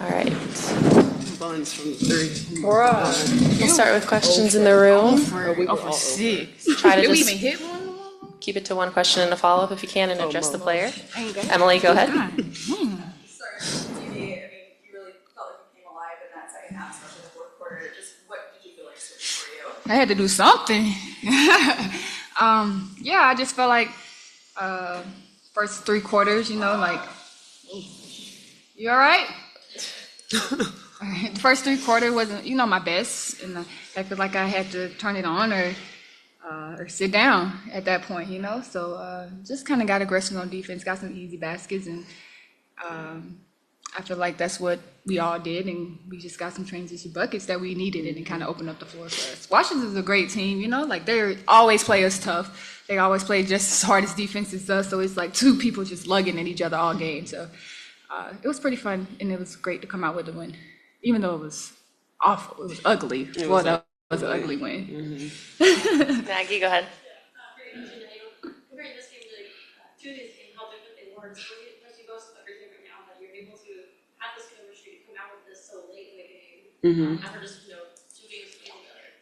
All right. Buns from 3. We'll start with questions in the room. For 6. Try to Did we just even hit one? keep it to one question and a follow-up if you can and address the player. Ain't good. Emily, go ahead. Sorry, TV, I mean, you really felt like you came alive in that second half, especially the fourth quarter. Just what did you feel like switched for you? I had to do something. Yeah, I just felt like first 3 quarters, like, you all right? The first 3 quarters wasn't, my best, and I feel like I had to turn it on or sit down at that point, So just kind of got aggressive on defense, got some easy baskets, and I feel like that's what we all did, and we just got some transition buckets that we needed, and it kind of opened up the floor for us. Washington's a great team, like they always play us tough. They always play just as hard as defense as us, so it's like 2 people just lugging at each other all game. So it was pretty fun, and it was great to come out with the win, even though it was awful. It was ugly. That was an ugly win. Maggie, go ahead. Comparing this game to Tuesday's game, how different they were. So what do you both everything right now that you're able to have this chemistry to come out with this so late in the game after just 2 games together?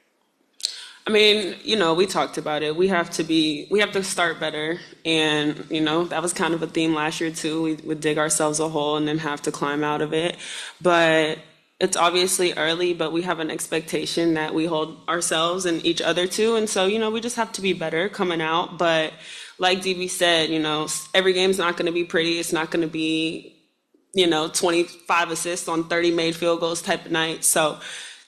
I mean, we talked about it. We have to start better. And, that was kind of a theme last year too. We would dig ourselves a hole and then have to climb out of it. But it's obviously early, but we have an expectation that we hold ourselves and each other to. And so, we just have to be better coming out. But like DB said, every game's not going to be pretty. It's not going to be, 25 assists on 30 made field goals type of night. So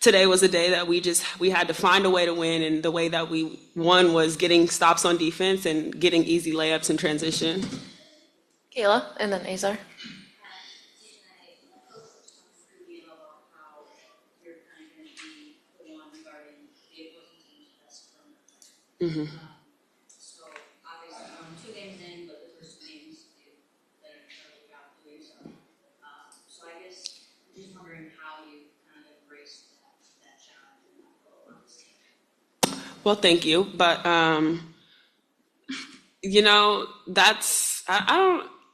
today was a day that we had to find a way to win. And the way that we won was getting stops on defense and getting easy layups in transition. Kayla, and then Azar. So obviously 2 games in, but the first 2 games that are incredibly popular. So I guess I'm just wondering how you kind of embraced that challenge and that goal on this game. Well, thank you. But,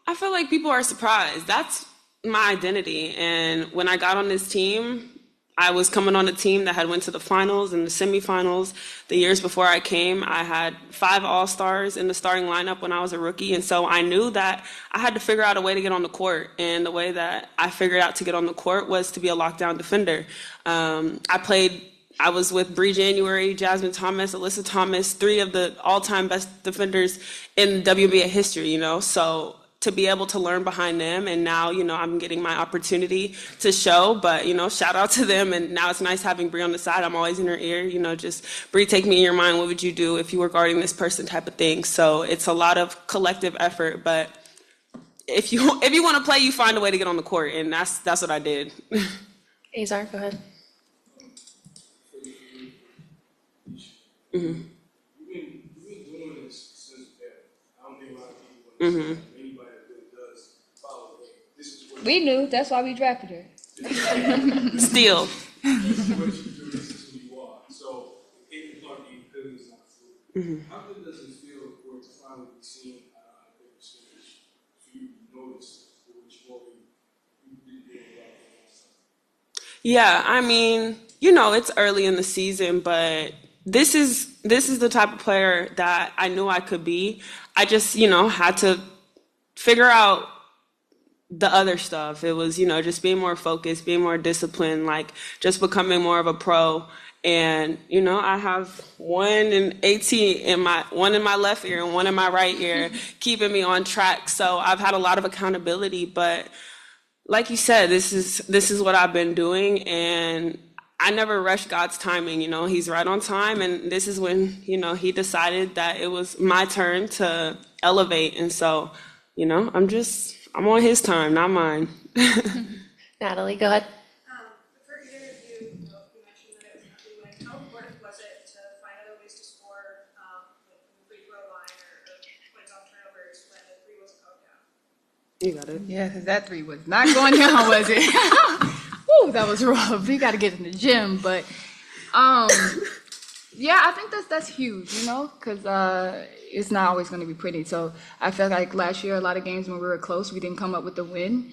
I feel like people are surprised. That's my identity. And when I got on this team, I was coming on a team that had went to the finals and the semifinals. The years before I came, I had 5 All-Stars in the starting lineup when I was a rookie. And so I knew that I had to figure out a way to get on the court. And the way that I figured out to get on the court was to be a lockdown defender. I was with Bree January, Jasmine Thomas, Alyssa Thomas, 3 of the all-time best defenders in WNBA history, So to be able to learn behind them, and now, I'm getting my opportunity to show, but, shout out to them, and now it's nice having Bree on the side. I'm always in her ear, just, Bree, take me in your mind, what would you do if you were guarding this person type of thing. So it's a lot of collective effort, but if you want to play, you find a way to get on the court, and that's what I did. Azar, go ahead. You've been doing this since I don't think a lot of people understand. Anybody that really does follow it. This is what We knew. That's why we drafted her. Still. this is what you do. This is who you are. So it can be because it's not true. How good does it feel for it to finally be seen at a bigger stage? For you to notice which more you didn't do a lot of stuff? Yeah, I mean, it's early in the season, but this is the type of player that I knew I could be. I just, had to figure out the other stuff. It was, just being more focused, being more disciplined, like just becoming more of a pro. And, I have 1 and 18 one in my left ear and 1 in my right ear, keeping me on track. So I've had a lot of accountability, but like you said, this is what I've been doing, and I never rush God's timing. He's right on time, and this is when, he decided that it was my turn to elevate. And so, I'm on his time, not mine. Natalie, go ahead. For either of you, you mentioned that it was an ugly win. How important was it to find other ways to score, like from the free throw line or points off turnovers when the 3 wasn't going down? You got it. Yeah, because that 3 was not going down, was it? Woo, that was rough. You got to get in the gym, but yeah, I think that's huge, because it's not always going to be pretty. So I felt like last year, a lot of games when we were close, we didn't come up with the win.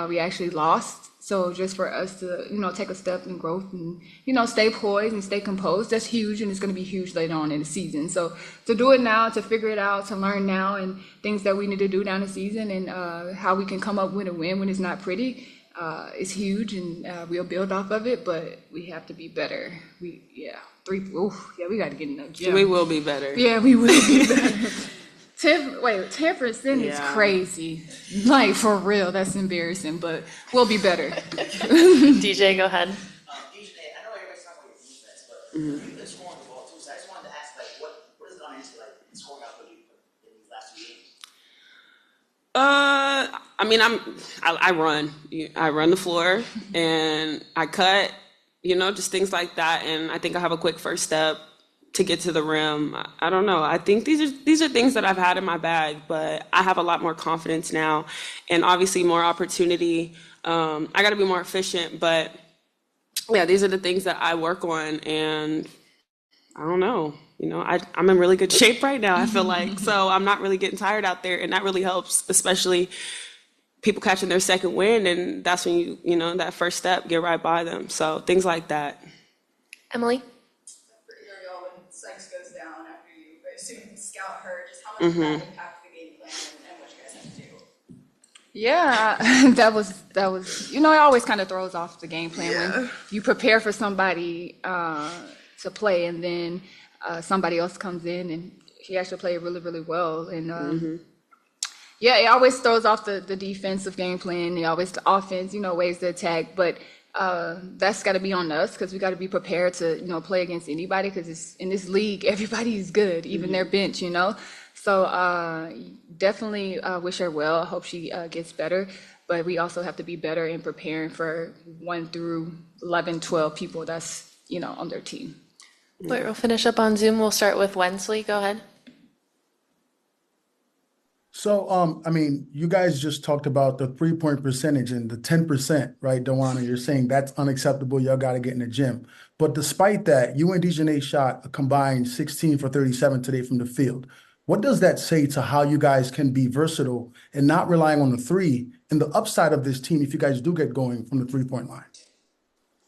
we actually lost. So just for us to, take a step in growth and, stay poised and stay composed, that's huge, and it's going to be huge later on in the season. So to do it now, to figure it out, to learn now, and things that we need to do down the season, and how we can come up with a win when it's not pretty, is huge, and we'll build off of it, but we have to be better. We got to get in the gym. We will be better. Yeah, we will be better. 10% is crazy. Like, for real, that's embarrassing, but we'll be better. DJ, go ahead. Dijonai, I know everybody's talking about your defense, but you've been scoring the ball too, so I just wanted to ask, like, what has gone into, like, scoring out for you in these last 2 games? I run. I run the floor and I cut, just things like that. And I think I have a quick first step to get to the rim. I don't know. I think these are things that I've had in my bag, but I have a lot more confidence now, and obviously more opportunity. I got to be more efficient, but yeah, these are the things that I work on, and I don't know. I'm in really good shape right now, I feel like, so I'm not really getting tired out there, and that really helps, especially people catching their second win, and that's when that first step, get right by them. So things like that. Emily? Goes down after you assume scout her, just how much that impact the game plan and what you guys have to do? Yeah, that was it always kind of throws off the game plan when you prepare for somebody to play, and then somebody else comes in and he actually played really, really well. And it always throws off the defensive game plan. Always the offense, ways to attack, but that's got to be on us, because we got to be prepared to play against anybody, because in this league everybody is good, even their bench. So definitely wish her well. I hope she gets better, but we also have to be better in preparing for 1 through 11, 12 people that's on their team. We'll finish up on Zoom. We'll start with Wensley. Go ahead. So, you guys just talked about the 3-point percentage and the 10%, right, Dewana? You're saying that's unacceptable. Y'all got to get in the gym. But despite that, you and Dijonai shot a combined 16 for 37 today from the field. What does that say to how you guys can be versatile and not relying on the three, and the upside of this team if you guys do get going from the 3-point line?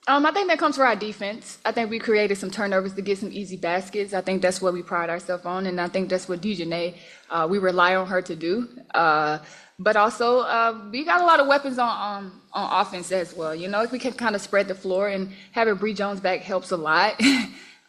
I think that comes from our defense. I think we created some turnovers to get some easy baskets. I think that's what we pride ourselves on, and I think that's what Dijonai, we rely on her to do. But also, we got a lot of weapons on offense as well. If we can kind of spread the floor, and having Bree Jones back helps a lot.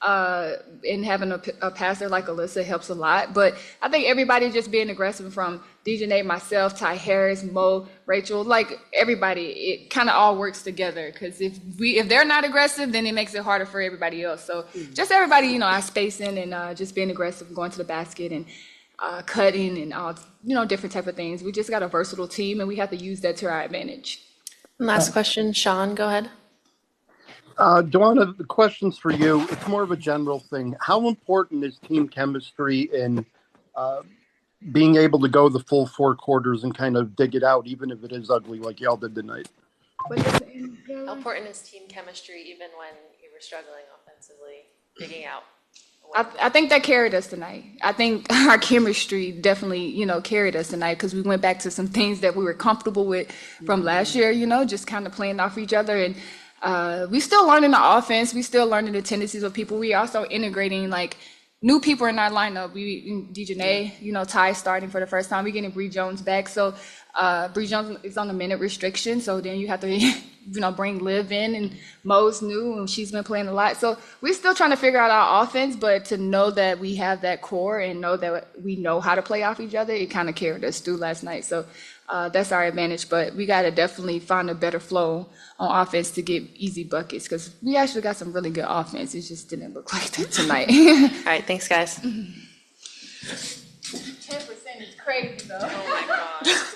And having a passer like Alyssa helps a lot. But I think everybody just being aggressive, from Dijonai, myself, Ty Harris, Mo, Rachel, like everybody, it kind of all works together. Because if they're not aggressive, then it makes it harder for everybody else. So just everybody, our spacing and just being aggressive, going to the basket and cutting and all, different type of things. We just got a versatile team, and we have to use that to our advantage. Last question, Sean, go ahead. Dewana, the question's for you. It's more of a general thing. How important is team chemistry in being able to go the full 4 quarters and kind of dig it out, even if it is ugly like y'all did tonight? How important is team chemistry even when you were struggling offensively, digging out? I think that carried us tonight. I think our chemistry definitely, carried us tonight, because we went back to some things that we were comfortable with from last year, just kind of playing off each other. And we still learning the offense. We still learning the tendencies of people. We also integrating new people in our lineup. Dijonai, Ty starting for the first time. We getting Bree Jones back. So Bree Jones is on the minute restriction. So then you have to, bring Liv in, and Mo's new, and she's been playing a lot. So we're still trying to figure out our offense, but to know that we have that core and know that we know how to play off each other, it kind of carried us through last night. So that's our advantage, but we got to definitely find a better flow on offense to get easy buckets, because we actually got some really good offense. It just didn't look like that tonight. All right, thanks, guys. 10% is crazy, though. Oh, my gosh.